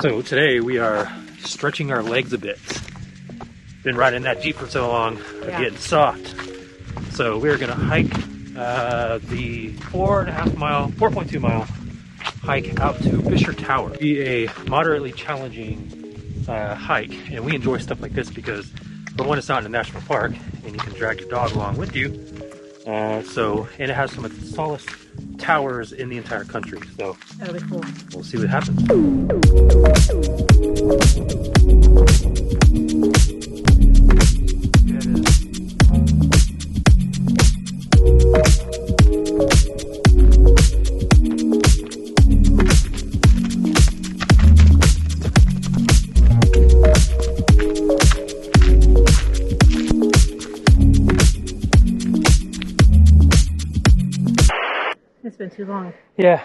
So today we are stretching our legs a bit. Been riding that Jeep for so long, they're getting soft. So we're gonna hike the 4.2 mile hike out to Fisher Tower. Be a moderately challenging hike, and we enjoy stuff like this because, for one, it's not in a national park, and you can drag your dog along with you. And it has some of the tallest towers in the entire country. So that'll be cool. We'll see what happens. It's been too long. Yeah,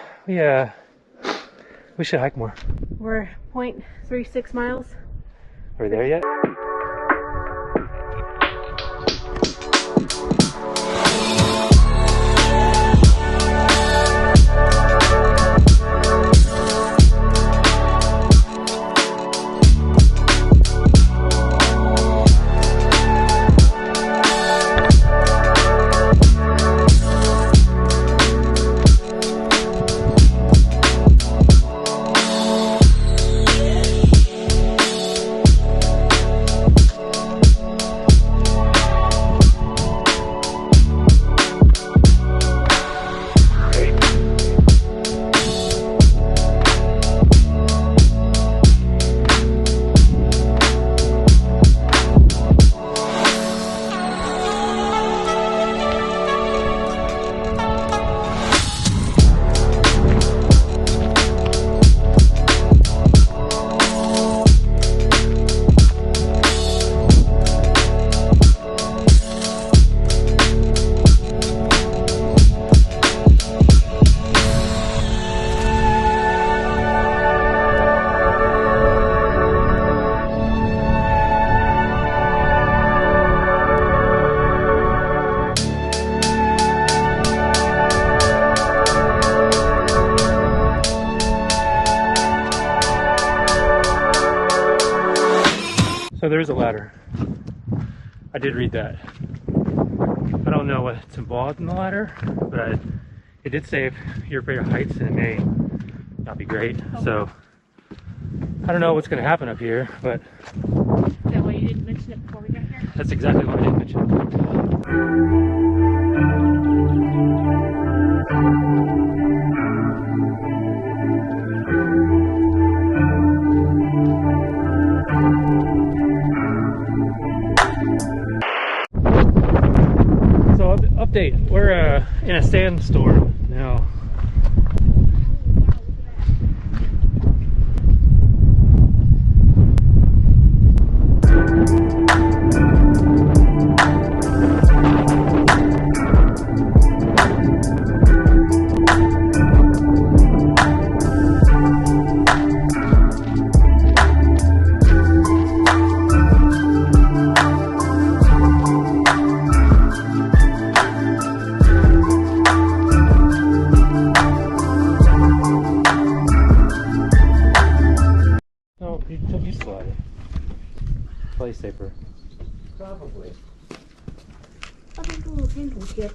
we should hike more. We're 0.36 miles. Are we there yet? So there is a ladder. I did read that. I don't know what's involved in the ladder, but it did say if you're afraid of heights, and it may not be great. Okay. So I don't know what's going to happen up here, but... Is that why you didn't mention it before we got here? That's exactly why I didn't mention it. Update, we're in a sandstorm now. You slide it. Play safer. Probably. I'll make a little tangent here.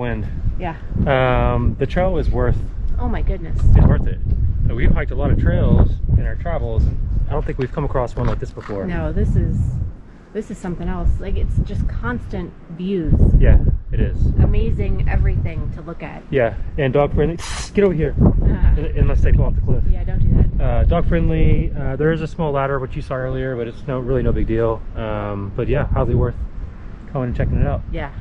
wind. Yeah. The trail is worth Oh my goodness. it. So we've hiked a lot of trails in our travels. I don't think we've come across one like this before. No, this is something else. Like, it's just constant views. Yeah, it is. Amazing everything to look at. Yeah, and dog friendly. Get over here. Unless they fall off the cliff. Yeah, don't do that. Dog friendly. There is a small ladder, which you saw earlier, but it's really no big deal. But yeah, highly worth coming and checking it out. Yeah.